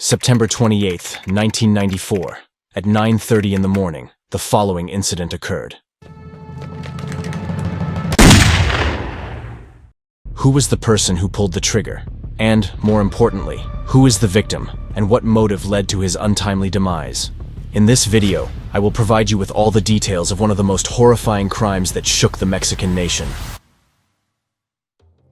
September 28th, 1994. At 9:30 in the morning, the following incident occurred. Who was the person who pulled the trigger? And, more importantly, who is the victim, and what motive led to his untimely demise? In this video, I will provide you with all the details of one of the most horrifying crimes that shook the Mexican nation.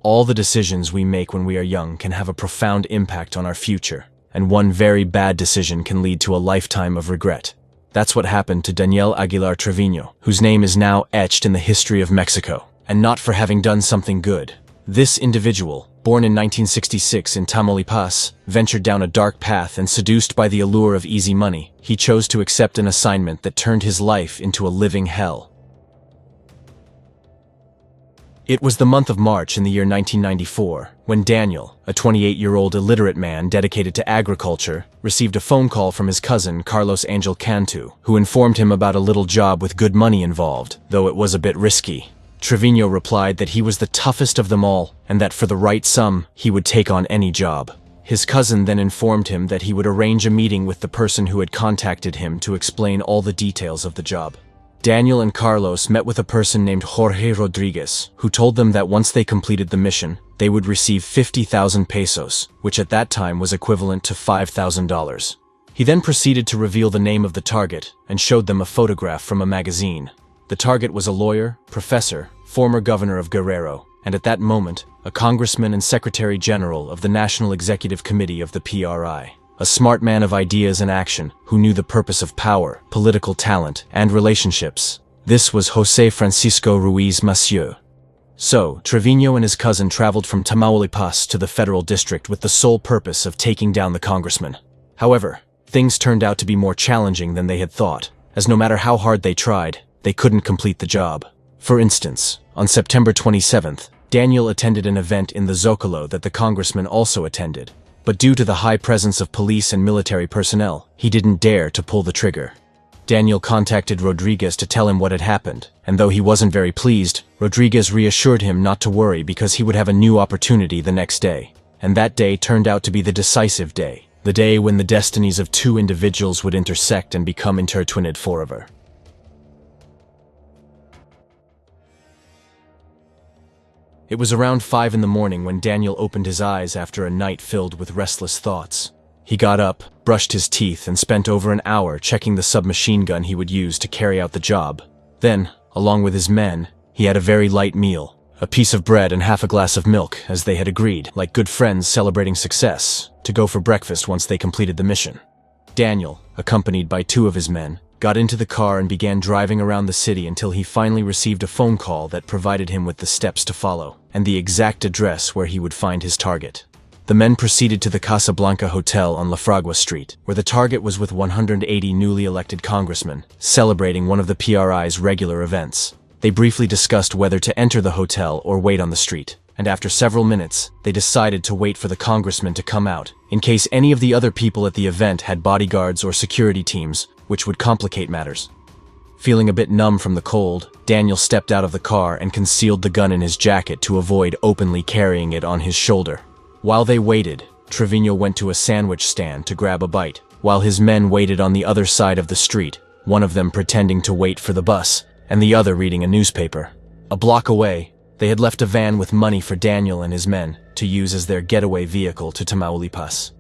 All the decisions we make when we are young can have a profound impact on our future, and one very bad decision can lead to a lifetime of regret. That's what happened to Daniel Aguilar Trevino, whose name is now etched in the history of Mexico, and not for having done something good. This individual, born in 1966 in Tamaulipas, ventured down a dark path and seduced by the allure of easy money, he chose to accept an assignment that turned his life into a living hell. It was the month of March in the year 1994, when Daniel, a 28-year-old illiterate man dedicated to agriculture, received a phone call from his cousin Carlos Angel Cantu, who informed him about a little job with good money involved, though it was a bit risky. Trevino replied that he was the toughest of them all, and that for the right sum, he would take on any job. His cousin then informed him that he would arrange a meeting with the person who had contacted him to explain all the details of the job. Daniel and Carlos met with a person named Jorge Rodriguez, who told them that once they completed the mission, they would receive 50,000 pesos, which at that time was equivalent to $5,000. He then proceeded to reveal the name of the target and showed them a photograph from a magazine. The target was a lawyer, professor, former governor of Guerrero, and at that moment, a congressman and secretary general of the National Executive Committee of the PRI. A smart man of ideas and action who knew the purpose of power, political talent, and relationships. This was José Francisco Ruiz Massieu. So, Trevino and his cousin traveled from Tamaulipas to the federal district with the sole purpose of taking down the congressman. However, things turned out to be more challenging than they had thought, as no matter how hard they tried, they couldn't complete the job. For instance, on September 27th, Daniel attended an event in the Zocalo that the congressman also attended. But due to the high presence of police and military personnel, he didn't dare to pull the trigger. Daniel contacted Rodriguez to tell him what had happened, and though he wasn't very pleased, Rodriguez reassured him not to worry because he would have a new opportunity the next day. And that day turned out to be the decisive day, the day when the destinies of two individuals would intersect and become intertwined forever. It was around 5 in the morning when Daniel opened his eyes after a night filled with restless thoughts. He got up, brushed his teeth, and spent over an hour checking the submachine gun he would use to carry out the job. Then, along with his men, he had a very light meal, a piece of bread and half a glass of milk, as they had agreed, like good friends celebrating success, to go for breakfast once they completed the mission. Daniel, accompanied by 2 of his men, got into the car and began driving around the city until he finally received a phone call that provided him with the steps to follow and the exact address where he would find his target. The men proceeded to the Casablanca Hotel on La Fragua Street, where the target was with 180 newly elected congressmen, celebrating one of the PRI's regular events. They briefly discussed whether to enter the hotel or wait on the street, and after several minutes, they decided to wait for the congressman to come out, in case any of the other people at the event had bodyguards or security teams, which would complicate matters. Feeling a bit numb from the cold, Daniel stepped out of the car and concealed the gun in his jacket to avoid openly carrying it on his shoulder. While they waited, Trevino went to a sandwich stand to grab a bite, while his men waited on the other side of the street, one of them pretending to wait for the bus, and the other reading a newspaper. A block away, they had left a van with money for Daniel and his men to use as their getaway vehicle to Tamaulipas.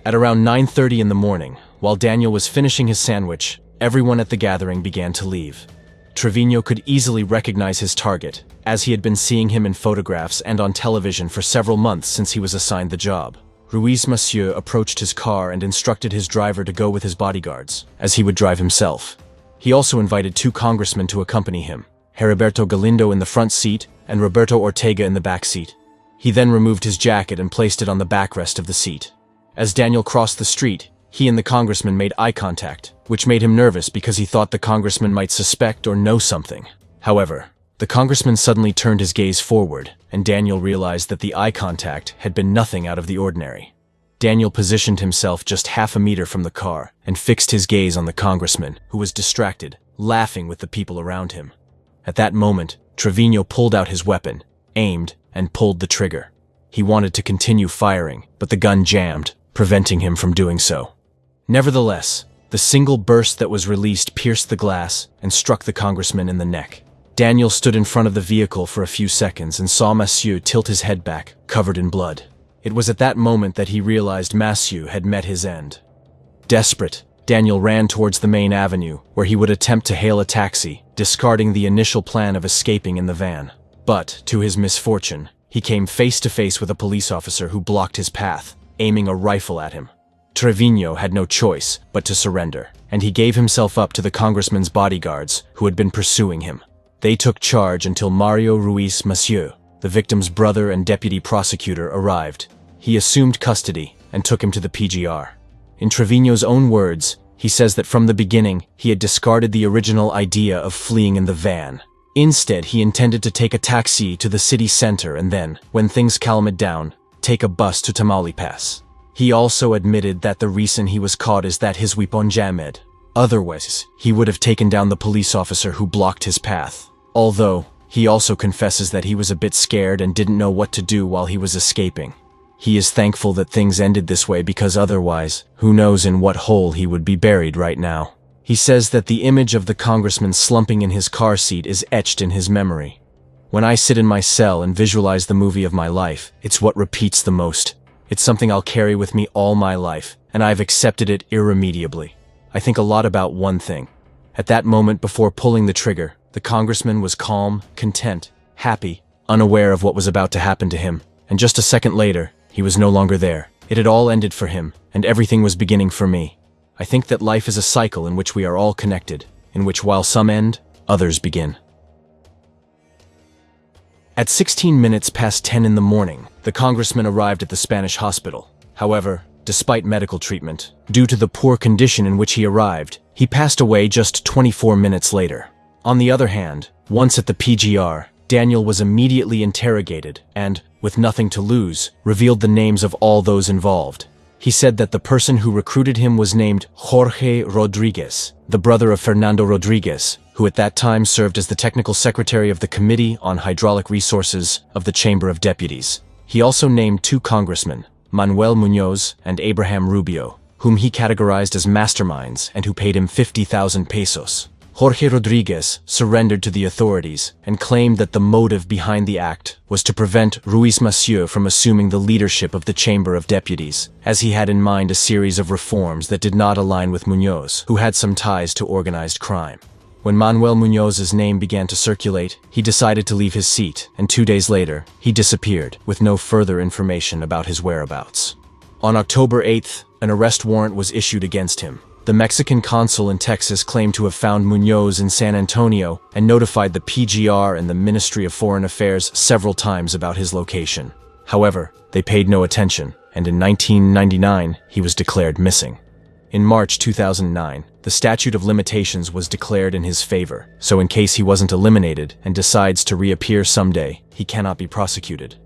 At around 9:30 in the morning, while Daniel was finishing his sandwich, everyone at the gathering began to leave. Trevino could easily recognize his target, as he had been seeing him in photographs and on television for several months since he was assigned the job. Ruiz Massieu approached his car and instructed his driver to go with his bodyguards, as he would drive himself. He also invited 2 congressmen to accompany him, Heriberto Galindo in the front seat and Roberto Ortega in the back seat. He then removed his jacket and placed it on the backrest of the seat. As Daniel crossed the street, he and the congressman made eye contact, which made him nervous because he thought the congressman might suspect or know something. However, the congressman suddenly turned his gaze forward, and Daniel realized that the eye contact had been nothing out of the ordinary. Daniel positioned himself just half a meter from the car and fixed his gaze on the congressman, who was distracted, laughing with the people around him. At that moment, Trevino pulled out his weapon, aimed, and pulled the trigger. He wanted to continue firing, but the gun jammed, preventing him from doing so. Nevertheless, the single burst that was released pierced the glass and struck the congressman in the neck. Daniel stood in front of the vehicle for a few seconds and saw Massieu tilt his head back, covered in blood. It was at that moment that he realized Massieu had met his end. Desperate, Daniel ran towards the main avenue, where he would attempt to hail a taxi, discarding the initial plan of escaping in the van. But, to his misfortune, he came face to face with a police officer who blocked his path, aiming a rifle at him. Trevino had no choice but to surrender, and he gave himself up to the congressman's bodyguards who had been pursuing him. They took charge until Mario Ruiz Massieu, the victim's brother and deputy prosecutor, arrived. He assumed custody and took him to the PGR. In Trevino's own words, he says that from the beginning, he had discarded the original idea of fleeing in the van. Instead, he intended to take a taxi to the city center and then, when things calmed down, take a bus to Tamaulipas. He also admitted that the reason he was caught is that his weapon jammed. Otherwise, he would have taken down the police officer who blocked his path. Although, he also confesses that he was a bit scared and didn't know what to do while he was escaping. He is thankful that things ended this way because otherwise, who knows in what hole he would be buried right now. He says that the image of the congressman slumping in his car seat is etched in his memory. When I sit in my cell and visualize the movie of my life, it's what repeats the most. It's something I'll carry with me all my life, and I've accepted it irremediably. I think a lot about one thing. At that moment before pulling the trigger, the congressman was calm, content, happy, unaware of what was about to happen to him, and just a second later, he was no longer there. It had all ended for him, and everything was beginning for me. I think that life is a cycle in which we are all connected, in which while some end, others begin. At 16 minutes past 10 in the morning, the congressman arrived at the Spanish hospital. However, despite medical treatment, due to the poor condition in which he arrived, he passed away just 24 minutes later. On the other hand, once at the PGR, Daniel was immediately interrogated and, with nothing to lose, revealed the names of all those involved. He said that the person who recruited him was named Jorge Rodriguez, the brother of Fernando Rodriguez, who at that time served as the technical secretary of the Committee on Hydraulic Resources of the Chamber of Deputies. He also named two congressmen, Manuel Muñoz and Abraham Rubio, whom he categorized as masterminds and who paid him 50,000 pesos. Jorge Rodriguez surrendered to the authorities and claimed that the motive behind the act was to prevent Ruiz Massieu from assuming the leadership of the Chamber of Deputies, as he had in mind a series of reforms that did not align with Muñoz, who had some ties to organized crime. When Manuel Muñoz's name began to circulate, he decided to leave his seat, and 2 days later, he disappeared, with no further information about his whereabouts. On October 8th, an arrest warrant was issued against him. The Mexican consul in Texas claimed to have found Muñoz in San Antonio and notified the PGR and the Ministry of Foreign Affairs several times about his location. However, they paid no attention, and in 1999, he was declared missing. In March 2009, the statute of limitations was declared in his favor, so in case he wasn't eliminated and decides to reappear someday, he cannot be prosecuted.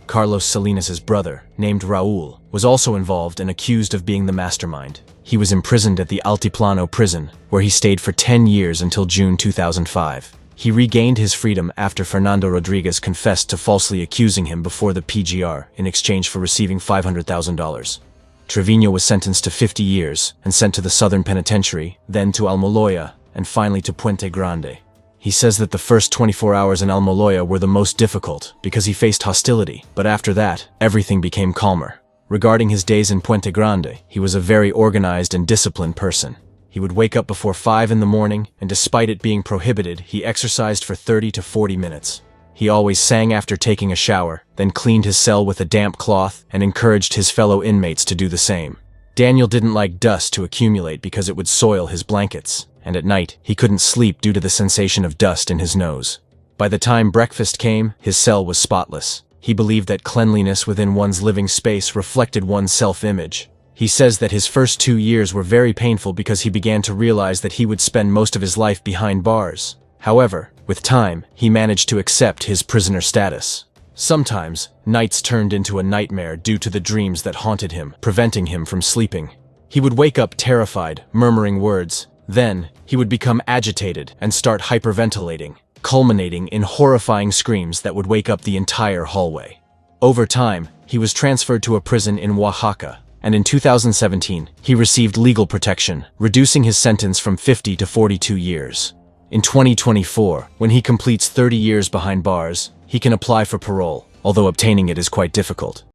Carlos Salinas' brother, named Raul, was also involved and accused of being the mastermind. He was imprisoned at the Altiplano prison, where he stayed for 10 years until June 2005. He regained his freedom after Fernando Rodriguez confessed to falsely accusing him before the PGR in exchange for receiving $500,000. Trevino was sentenced to 50 years and sent to the Southern Penitentiary, then to Almoloya, and finally to Puente Grande. He says that the first 24 hours in Almoloya were the most difficult because he faced hostility, but after that, everything became calmer. Regarding his days in Puente Grande, he was a very organized and disciplined person. He would wake up before 5 in the morning, and despite it being prohibited, he exercised for 30 to 40 minutes. He always sang after taking a shower, then cleaned his cell with a damp cloth and encouraged his fellow inmates to do the same. Daniel didn't like dust to accumulate because it would soil his blankets, and at night, he couldn't sleep due to the sensation of dust in his nose. By the time breakfast came, his cell was spotless. He believed that cleanliness within one's living space reflected one's self-image. He says that his first 2 years were very painful because he began to realize that he would spend most of his life behind bars. However, with time, he managed to accept his prisoner status. Sometimes, nights turned into a nightmare due to the dreams that haunted him, preventing him from sleeping. He would wake up terrified, murmuring words. Then, he would become agitated and start hyperventilating, culminating in horrifying screams that would wake up the entire hallway. Over time, he was transferred to a prison in Oaxaca, and in 2017, he received legal protection, reducing his sentence from 50 to 42 years. In 2024, when he completes 30 years behind bars, he can apply for parole, although obtaining it is quite difficult.